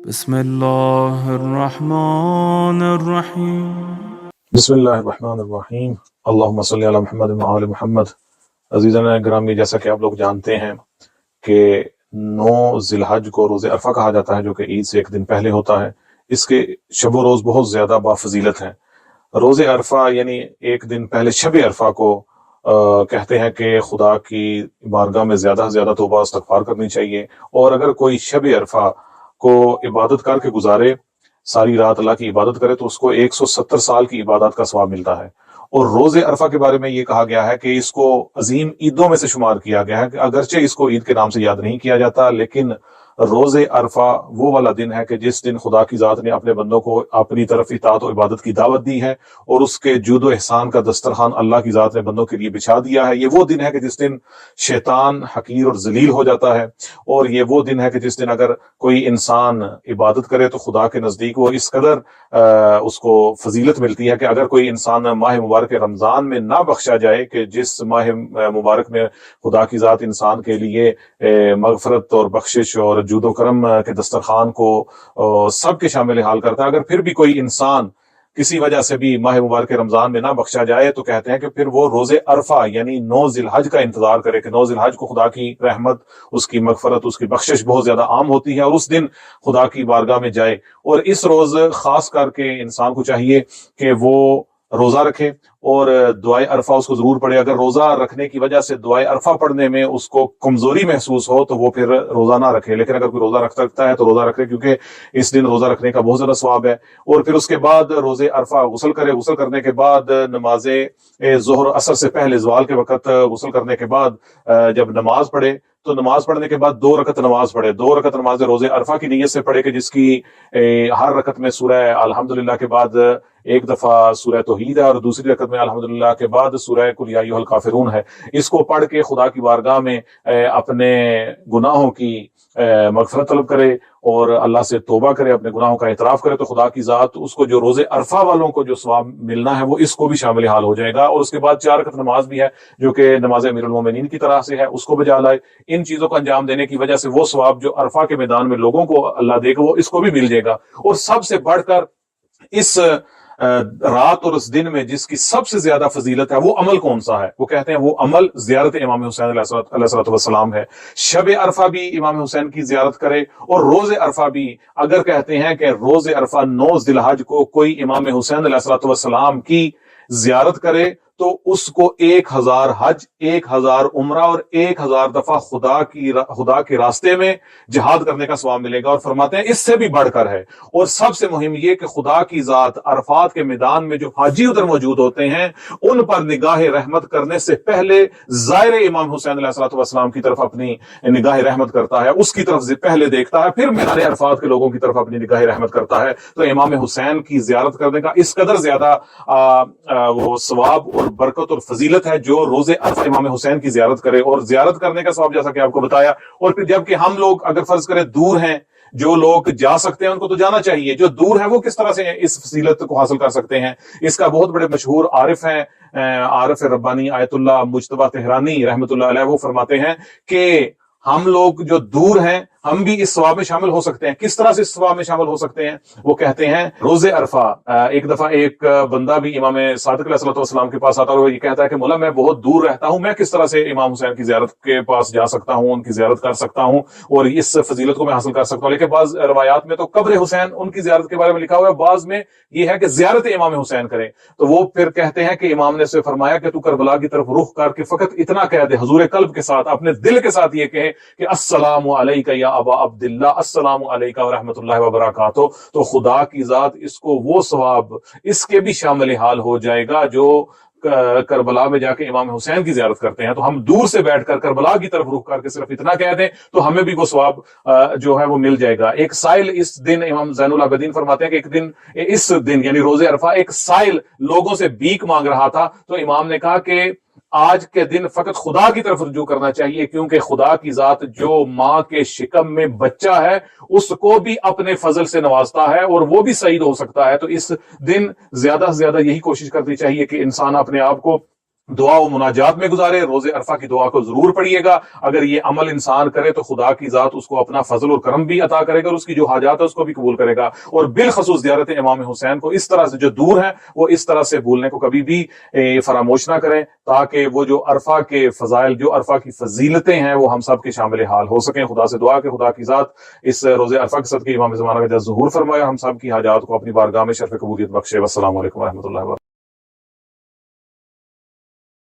بسم اللہ الرحمن الرحیم۔ بسم اللہ الرحمن الرحیم۔ اللہم صلی علی محمد وعلی آل محمد۔ عزیزان گرامی، جیسا کہ آپ لوگ جانتے ہیں کہ 9 ذی الحج کو روز عرفہ کہا جاتا ہے، جو کہ عید سے ایک دن پہلے ہوتا ہے۔ اس کے شب و روز بہت زیادہ بافضیلت ہیں۔ روز عرفہ یعنی ایک دن پہلے شب عرفہ کو کہتے ہیں کہ خدا کی بارگاہ میں زیادہ سے زیادہ توبہ استغفار کرنی چاہیے، اور اگر کوئی شب عرفہ کو عبادت کر کے گزارے، ساری رات اللہ کی عبادت کرے، تو اس کو 170 سال کی عبادت کا ثواب ملتا ہے۔ اور روز عرفہ کے بارے میں یہ کہا گیا ہے کہ اس کو عظیم عیدوں میں سے شمار کیا گیا ہے، کہ اگرچہ اس کو عید کے نام سے یاد نہیں کیا جاتا، لیکن روز عرفہ وہ والا دن ہے کہ جس دن خدا کی ذات نے اپنے بندوں کو اپنی طرف اطاعت و عبادت کی دعوت دی ہے، اور اس کے جود و احسان کا دسترخوان اللہ کی ذات نے بندوں کے لیے بچھا دیا ہے۔ یہ وہ دن ہے کہ جس دن شیطان حقیر اور ذلیل ہو جاتا ہے، اور یہ وہ دن ہے کہ جس دن اگر کوئی انسان عبادت کرے تو خدا کے نزدیک وہ اس قدر اس کو فضیلت ملتی ہے کہ اگر کوئی انسان ماہ مبارک رمضان میں نہ بخشا جائے، کہ جس ماہ مبارک میں خدا کی ذات انسان کے لیے مغفرت اور بخشش اور جود و کرم کے دسترخوان کو سب کے شامل حال کرتا ہے، اگر پھر بھی کوئی انسان کسی وجہ سے بھی ماہ مبارک رمضان میں نہ بخشا جائے، تو کہتے ہیں کہ پھر وہ روز عرفہ یعنی 9 ذی الحج کا انتظار کرے، کہ 9 ذی الحج کو خدا کی رحمت، اس کی مغفرت، اس کی بخشش بہت زیادہ عام ہوتی ہے، اور اس دن خدا کی بارگاہ میں جائے۔ اور اس روز خاص کر کے انسان کو چاہیے کہ وہ روزہ رکھے اور دعائے عرفہ اس کو ضرور پڑھے۔ اگر روزہ رکھنے کی وجہ سے دعائے عرفہ پڑھنے میں اس کو کمزوری محسوس ہو تو وہ پھر روزہ نہ رکھے، لیکن اگر کوئی روزہ رکھ سکتا ہے تو روزہ رکھے، کیونکہ اس دن روزہ رکھنے کا بہت زیادہ ثواب ہے۔ اور پھر اس کے بعد روز عرفہ غسل کرے، غسل کرنے کے بعد نماز ظہر اثر سے پہلے زوال کے وقت غسل کرنے کے بعد جب نماز پڑھے تو نماز پڑھنے کے بعد 2 رکعت نماز پڑھے، 2 رکعت نماز روز عرفہ کی نیت سے پڑھے، کہ جس کی ہر رکعت میں سورہ الحمدللہ کے بعد ایک دفعہ سورہ توحید ہے، اور دوسری رکعت میں الحمدللہ کے بعد سورہ قل یا ایھا الکافرون ہے۔ اس کو پڑھ کے خدا کی بارگاہ میں اپنے گناہوں کی مغفرت طلب کرے اور اللہ سے توبہ کرے، اپنے گناہوں کا اعتراف کرے، تو خدا کی ذات اس کو جو روز عرفہ والوں کو جو ثواب ملنا ہے وہ اس کو بھی شامل حال ہو جائے گا۔ اور اس کے بعد 4 رکعت نماز بھی ہے جو کہ نماز امیر المومنین کی طرح سے ہے، اس کو بجا لائے۔ ان چیزوں کو انجام دینے کی وجہ سے وہ ثواب جو عرفہ کے میدان میں لوگوں کو اللہ دے گا وہ اس کو بھی مل جائے گا۔ اور سب سے بڑھ کر اس رات اور اس دن میں جس کی سب سے زیادہ فضیلت ہے وہ عمل کون سا ہے؟ وہ کہتے ہیں وہ عمل زیارت امام حسین علیہ الصلوۃ والسلام ہے۔ شب عرفہ بھی امام حسین کی زیارت کرے، اور روز عرفہ بھی۔ اگر کہتے ہیں کہ روز عرفہ 9 ذی الحج کو کوئی امام حسین علیہ الصلوۃ والسلام کی زیارت کرے تو اس کو 1000 حج، 1000 عمرہ اور 1000 دفعہ خدا کے راستے میں جہاد کرنے کا ثواب ملے گا۔ اور فرماتے ہیں اس سے بھی بڑھ کر ہے، اور سب سے مہم یہ کہ خدا کی ذات عرفات کے میدان میں جو حاجی ادھر موجود ہوتے ہیں ان پر نگاہ رحمت کرنے سے پہلے زائر امام حسین علیہ الصلوۃ والسلام کی طرف اپنی نگاہ رحمت کرتا ہے، اس کی طرف سے پہلے دیکھتا ہے، پھر میدان عرفات کے لوگوں کی طرف اپنی نگاہ رحمت کرتا ہے۔ تو امام حسین کی زیارت کرنے کا اس قدر زیادہ وہ ثواب اور برکت اور فضیلت ہے جو روز عرفہ امام حسین کی زیارت کرے۔ اور زیارت کرنے کا ثواب جیسا کہ آپ کو بتایا، اور پھر جب کہ ہم لوگ اگر فرض کریں دور ہیں، جو لوگ جا سکتے ہیں ان کو تو جانا چاہیے، جو دور ہیں وہ کس طرح سے اس فضیلت کو حاصل کر سکتے ہیں؟ اس کا بہت بڑے مشہور عارف ہیں، عارف ربانی آیت اللہ مجتبی تہرانی رحمۃ اللہ علیہ، وہ فرماتے ہیں کہ ہم لوگ جو دور ہیں ہم بھی اس ثواب میں شامل ہو سکتے ہیں۔ کس طرح سے اس ثواب میں شامل ہو سکتے ہیں؟ وہ کہتے ہیں روز عرفہ ایک دفعہ ایک بندہ بھی امام صادق علیہ السلام کے پاس آتا ہے اور یہ کہتا ہے کہ مولا میں بہت دور رہتا ہوں، میں کس طرح سے امام حسین کی زیارت کے پاس جا سکتا ہوں، ان کی زیارت کر سکتا ہوں اور اس فضیلت کو میں حاصل کر سکتا ہوں؟ لیکن بعض روایات میں تو قبر حسین ان کی زیارت کے بارے میں لکھا ہوا ہے، بعض میں یہ ہے کہ زیارت امام حسین کرے۔ تو وہ پھر کہتے ہیں کہ امام نے اسے فرمایا کہ تو کربلا کی طرف رخ کر کے فقط اتنا کہہ دے، حضور قلب کے ساتھ، اپنے دل کے ساتھ یہ کہے کہ السلام علیکہ یا ابا عبداللہ، السلام علیکہ ورحمۃ اللہ وبرکاتہ، تو خدا کی ذات اس کو وہ ثواب اس کے بھی شامل حال ہو جائے گا جو کربلا میں جا کے امام حسین کی زیارت کرتے ہیں۔ تو ہم دور سے بیٹھ کر کربلا کی طرف رخ کر کے صرف اتنا کہہ دیں تو ہمیں بھی وہ ثواب جو ہے وہ مل جائے گا۔ ایک سائل اس دن، امام زین العابدین فرماتے ہیں کہ ایک دن اس دن یعنی روز عرفہ ایک سائل لوگوں سے بھیک مانگ رہا تھا، تو امام نے کہا کہ آج کے دن فقط خدا کی طرف رجوع کرنا چاہیے، کیونکہ خدا کی ذات جو ماں کے شکم میں بچہ ہے اس کو بھی اپنے فضل سے نوازتا ہے اور وہ بھی سعید ہو سکتا ہے۔ تو اس دن زیادہ سے زیادہ یہی کوشش کرنی چاہیے کہ انسان اپنے آپ کو دعا و مناجات میں گزارے. روز عرفہ کی دعا کو ضرور پڑھیے گا. اگر یہ عمل انسان کرے تو خدا کی ذات اس کو اپنا فضل اور کرم بھی عطا کرے گا اور اس کی جو حاجات ہے اس کو بھی قبول کرے گا. اور بالخصوص زیارت امام حسین کو اس طرح سے جو دور ہیں وہ اس طرح سے بھولنے کو کبھی بھی فراموش نہ کریں, تاکہ وہ جو عرفہ کے فضائل, جو عرفہ کی فضیلتیں ہیں وہ ہم سب کے شامل حال ہو سکیں. خدا سے دعا کہ خدا کی ذات اس روز عرفہ کے صدقے امام زمانہ کا ظہور فرمایا, ہم سب کی حاجات کو اپنی بارگاہ میں شرف قبولیت بخشے. والسلام علیکم ورحمۃ اللہ وبرکاتہ.